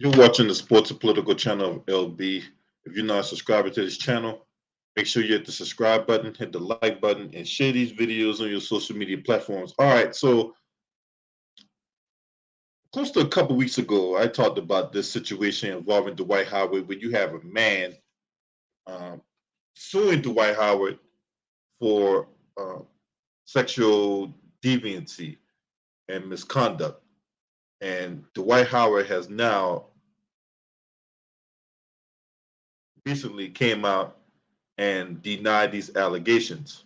You're watching the Sports and Political channel of LB. If you're not a subscriber to this channel, make sure you hit the subscribe button, hit the like button, and share these videos on your social media platforms. All right, so close to a couple weeks ago, I talked about this situation involving Dwight Howard, where you have a man suing Dwight Howard for sexual deviancy and misconduct. And Dwight Howard has now recently came out and denied these allegations.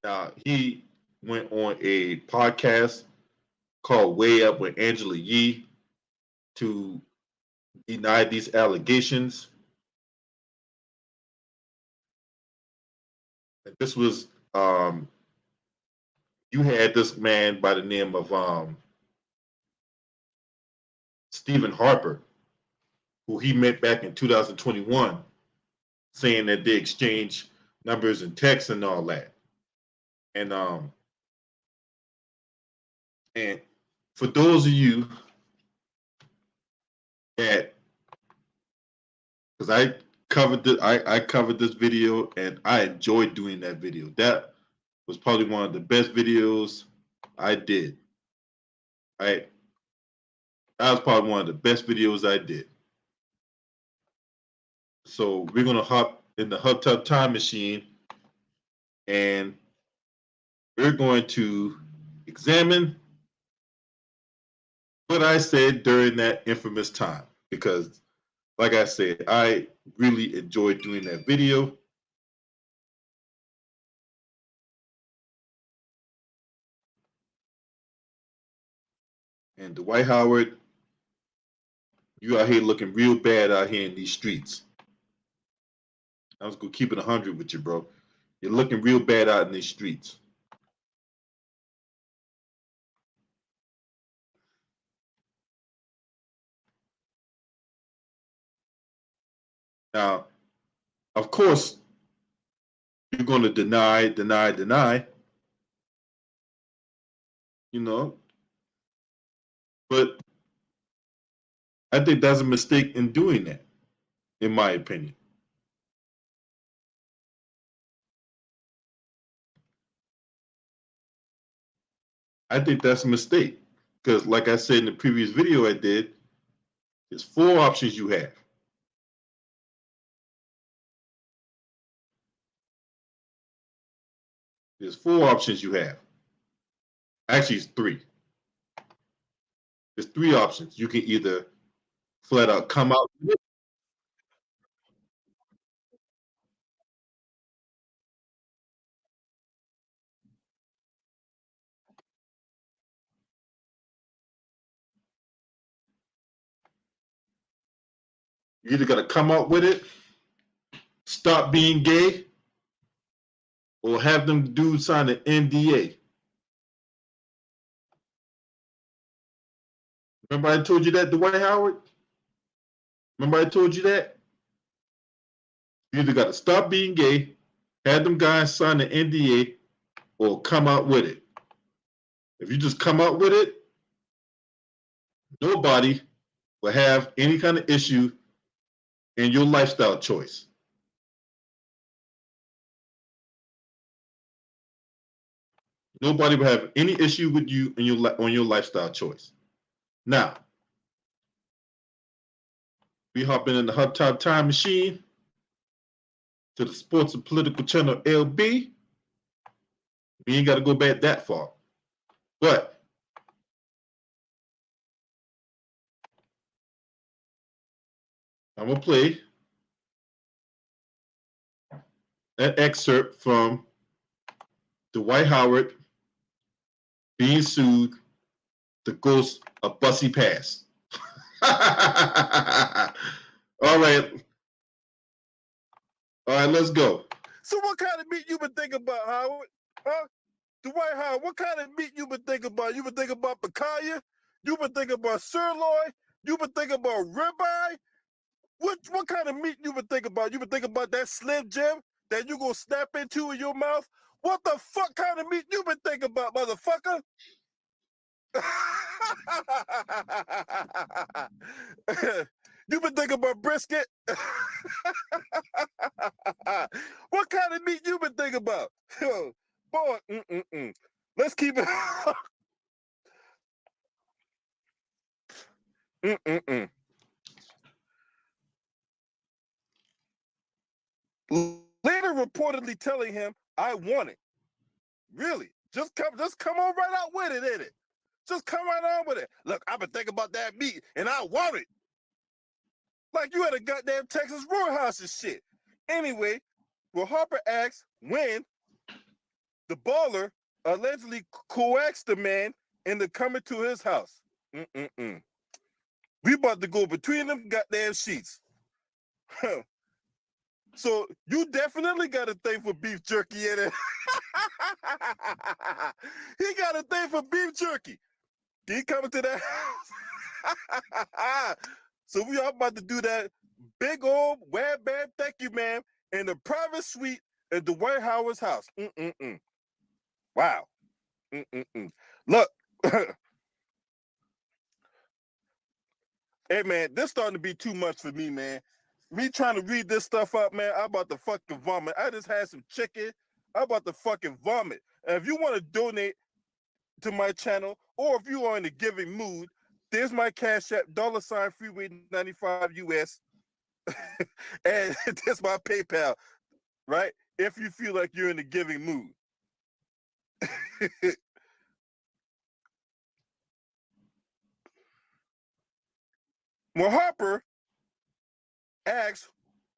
Now, he went on a podcast called Way Up with Angela Yee to deny these allegations. And this was, you had this man by the name of Stephen Harper, who he met back in 2021, saying that they exchanged numbers and texts and all that. And for those of you that, because I covered this video and I enjoyed doing that video. That was probably one of the best videos I did. Right? That was probably one of the best videos I did. So we're gonna hop in the Hub Tub time machine and we're going to examine what I said during that infamous time, because like I said, I really enjoyed doing that video. And Dwight Howard, you out here looking real bad out here in these streets. I was gonna keep it 100 with you, bro. You're looking real bad out in these streets. Now, of course, you're going to deny, you know, but I think that's a mistake in doing that, in my opinion. I think that's a mistake because, like I said in the previous video I did, there's 4 options you have. There's 4 options you have. Actually, it's 3. There's 3 options. You can either flat out come out with it. You either got to come out with it, stop being gay, or have them dudes sign an NDA. Remember I told you that, Dwight Howard? Remember I told you that? You either got to stop being gay, have them guys sign an NDA, or come out with it. If you just come out with it, nobody will have any kind of issue in your lifestyle choice. Nobody will have any issue with you in on your lifestyle choice. Now, we hopping in the Hub Top Time Machine to the Sports and Political channel LB. We ain't got to go back that far. But I'm going to play an excerpt from Dwight Howard being sued, the ghost of Bussy Pass. All right. All right, let's go. So what kind of meat you been thinking about, Howard? Huh? Dwight Howard, what kind of meat you been thinking about? You been thinking about picanha? You been thinking about sirloin? You been thinking about ribeye? What kind of meat you been thinking about? You been thinking about that Slim Jim that you gonna snap into in your mouth? What the fuck kind of meat you been thinking about, motherfucker? You been thinking about brisket? What kind of meat you been thinking about? Boy, let's keep it. Later reportedly telling him, I want it. Really? Just come on right out with it, ain't it? Just come right on with it. Look, I've been thinking about that meat and I want it. Like you had a goddamn Texas Roadhouse and shit. Anyway, well, Harper asks when the baller allegedly coaxed the man into coming to his house. We about to go between them goddamn sheets. So you definitely got a thing for beef jerky in it. He got a thing for beef jerky. He coming to that house. So we are about to do that big old wham bam thank you, ma'am, in the private suite at Dwight Howard's house. Wow. Look. Hey man, this starting to be too much for me, man. Me trying to read this stuff up, man, I'm about to fucking vomit. I just had some chicken. I'm about to fucking vomit. And if you want to donate to my channel, or if you are in a giving mood, there's my Cash App, $ Freeway 95 US. And there's my PayPal, right? If you feel like you're in a giving mood. When Harper asked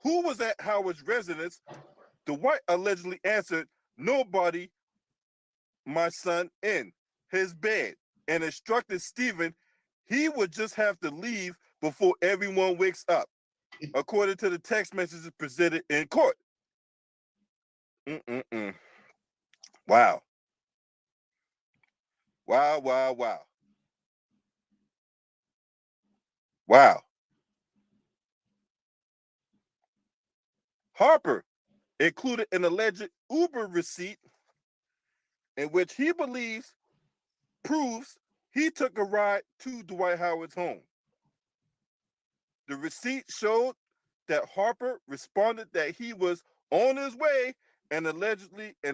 who was at Howard's residence, Dwight allegedly answered, nobody, my son, in his bed, and instructed Stephen he would just have to leave before everyone wakes up, according to the text messages presented in court. Wow. Wow, wow, wow. Wow. Harper included an alleged Uber receipt in which he believes proves he took a ride to Dwight Howard's home. The receipt showed that Harper responded that he was on his way and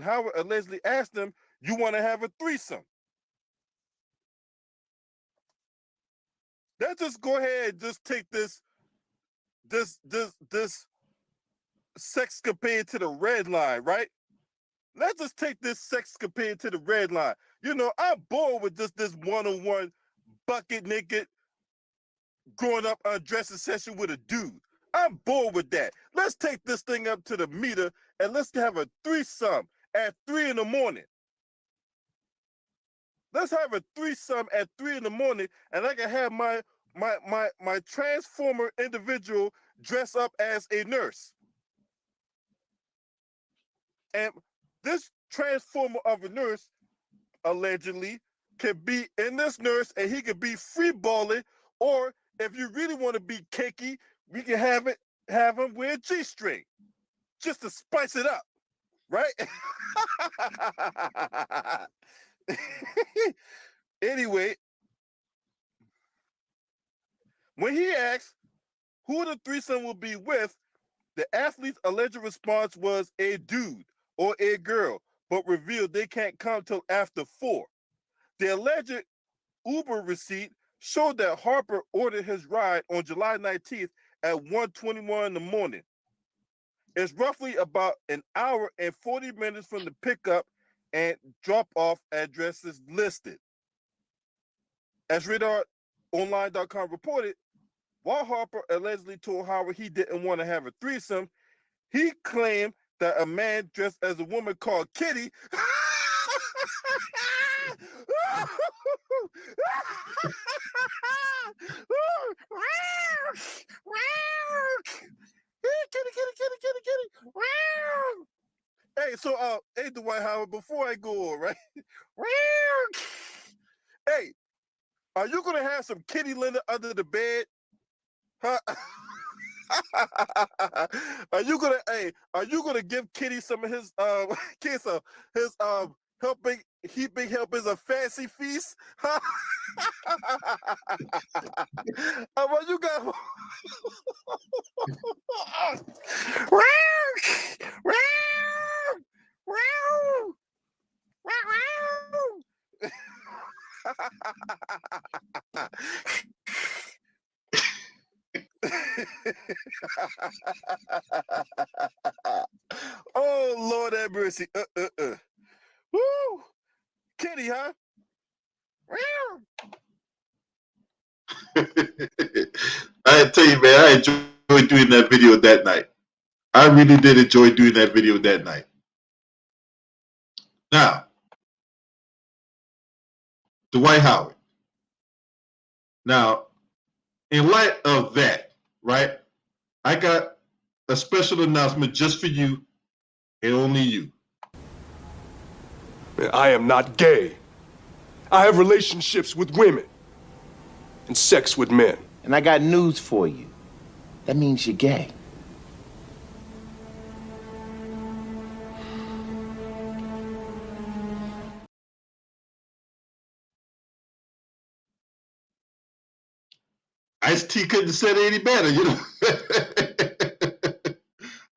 Howard allegedly asked him, you want to have a threesome? Let's just go ahead and just take this sexcapade to the red line, right? Let's just take this sexcapade to the red line. You know, I'm bored with just this one-on-one bucket naked growing up undressing session with a dude. I'm bored with that. Let's take this thing up to the meter and let's have a threesome at 3 in the morning. Let's have a threesome at 3 in the morning, and I can have my transformer individual dress up as a nurse. And this transformer of a nurse allegedly can be in this nurse and he could be free balling, or if you really want to be cakey, we can have him wear a G-string just to spice it up, right? Anyway, when he asked who the threesome will be with, the athlete's alleged response was a dude or a girl, but revealed they can't come till after 4. The alleged Uber receipt showed that Harper ordered his ride on July 19th at 1:21 in the morning. It's roughly about an hour and 40 minutes from the pickup and drop-off addresses listed. As RadarOnline.com reported, while Harper allegedly told Howard he didn't want to have a threesome, he claimed that a man dressed as a woman called Kitty Hey, so hey Dwight Howard, before I go on, right? Hey, are you gonna have some kitty litter under the bed? Huh? Are you gonna give Kitty some of his heaping help is a fancy feast. Well, you got. Oh, Lord have mercy. Woo! Kitty, huh? I tell you, man, I enjoyed doing that video that night. I really did enjoy doing that video that night. Now, Dwight Howard. Now, in light of that, right, I got a special announcement just for you and only you. I am not gay. I have relationships with women and sex with men. And I got news for you. That means you're gay. Ice-T couldn't have said it any better, you know.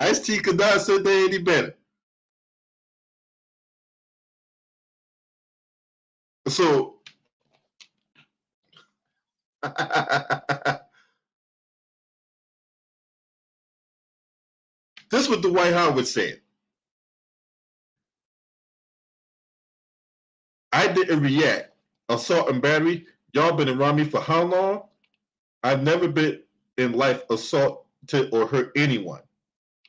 Ice-T could not have said that any better. So, this is what Dwight Howard said. I didn't react. Assault and battery. Y'all been around me for how long? I've never been in life assaulted or hurt anyone.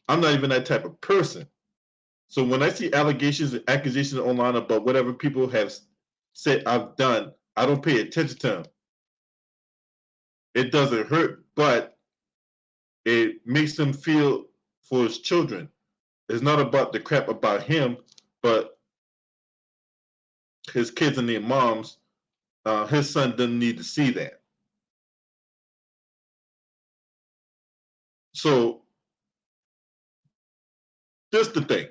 I'm not even that type of person. So when I see allegations and accusations online about whatever people have said I've done, I don't pay attention to them. It doesn't hurt, but it makes him feel for his children. It's not about the crap about him, but his kids and their moms. His son doesn't need to see that. So, just the thing.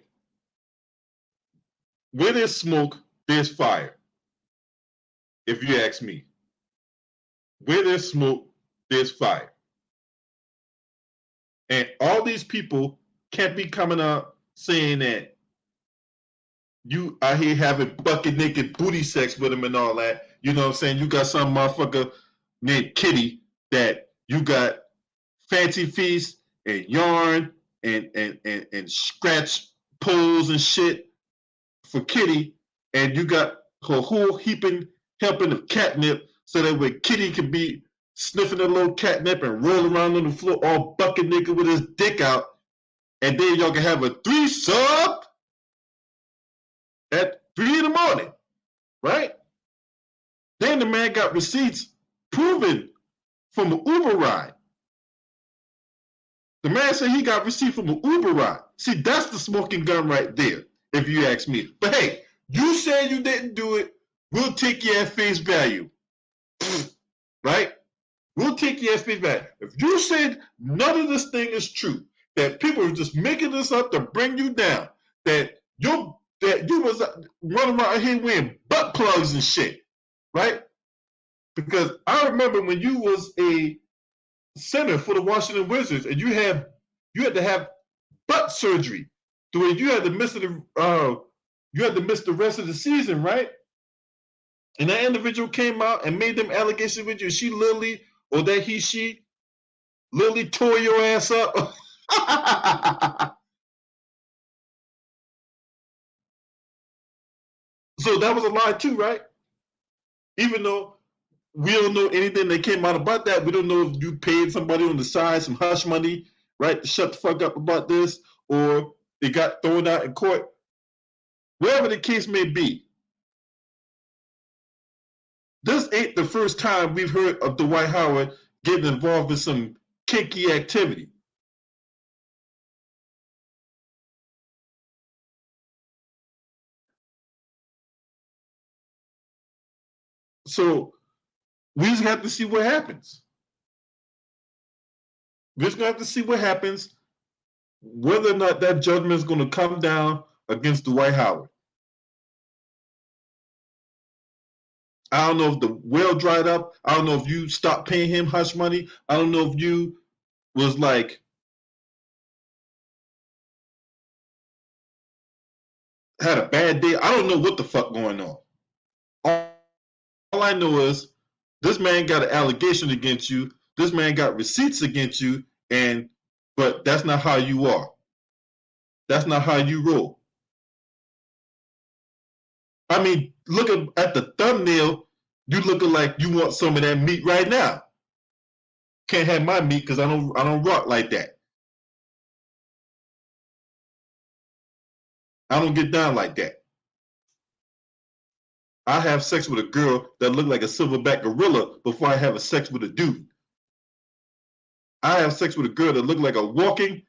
Where there's smoke, there's fire. If you ask me. Where there's smoke, there's fire. And all these people can't be coming out saying that you out here having bucket naked booty sex with him and all that. You know what I'm saying? You got some motherfucker named Kitty that you got fancy feast and yarn and scratch poles and shit for Kitty, and you got her whole helping of catnip so that way Kitty can be sniffing a little catnip and roll around on the floor all bucket naked with his dick out, and then y'all can have a threesome at 3 in the morning, right? Then the man got receipts proven from an Uber ride. The man said he got receipt from an Uber ride. See, that's the smoking gun right there, if you ask me. But hey, you said you didn't do it. We'll take you at face value. Right? We'll take you at face value. If you said none of this thing is true, that people are just making this up to bring you down, that you was running around here wearing butt plugs and shit, right? Because I remember when you was a center for the Washington Wizards and you had to have butt surgery, the way you had to miss the rest of the season, right? And that individual came out and made them allegations with you. She literally, or that she literally tore your ass up. So that was a lie too, right? Even though we don't know anything that came out about that. We don't know if you paid somebody on the side some hush money, right, to shut the fuck up about this, or it got thrown out in court. Whatever the case may be, this ain't the first time we've heard of Dwight Howard getting involved in some kinky activity. So we just have to see what happens. We're just going to have to see what happens, whether or not that judgment is going to come down against Dwight Howard. I don't know if the well dried up. I don't know if you stopped paying him hush money. I don't know if you was like had a bad day. I don't know what the fuck going on. All I know is this man got an allegation against you. This man got receipts against you, but that's not how you are. That's not how you roll. I mean, looking at the thumbnail, you looking like you want some of that meat right now. Can't have my meat because I don't rock like that. I don't get down like that. I have sex with a girl that look like a silverback gorilla before I have a sex with a dude. I have sex with a girl that look like a walking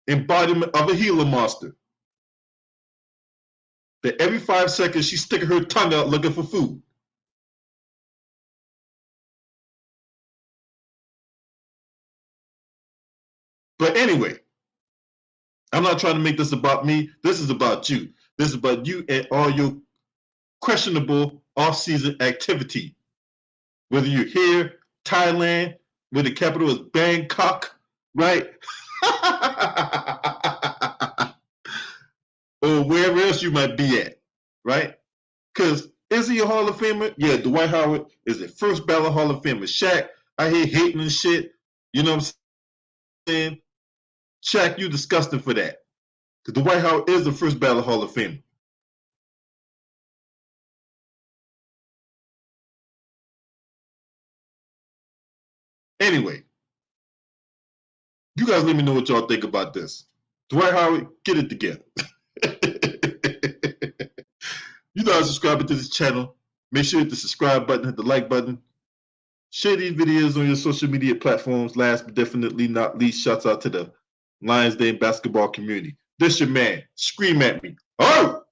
embodiment of a Gila monster. That every 5 seconds she's sticking her tongue out looking for food. But anyway, I'm not trying to make this about me. This is about you. This is about you and all your questionable off-season activity. Whether you're here, Thailand, where the capital is Bangkok, right? Or wherever else you might be at, right? Because is he a Hall of Famer? Yeah, Dwight Howard is the first ballot Hall of Famer. Shaq, I hate hating and shit. You know what I'm saying? Shaq, you disgusting for that. Because Dwight Howard is the first ballot Hall of Famer. Anyway, you guys let me know what y'all think about this. Dwight Howard, get it together. You know how to subscribe to this channel. Make sure you hit the subscribe button, hit the like button. Share these videos on your social media platforms. Last but definitely not least, shouts out to the Lions Den basketball community. This your man. Scream at me. Oh!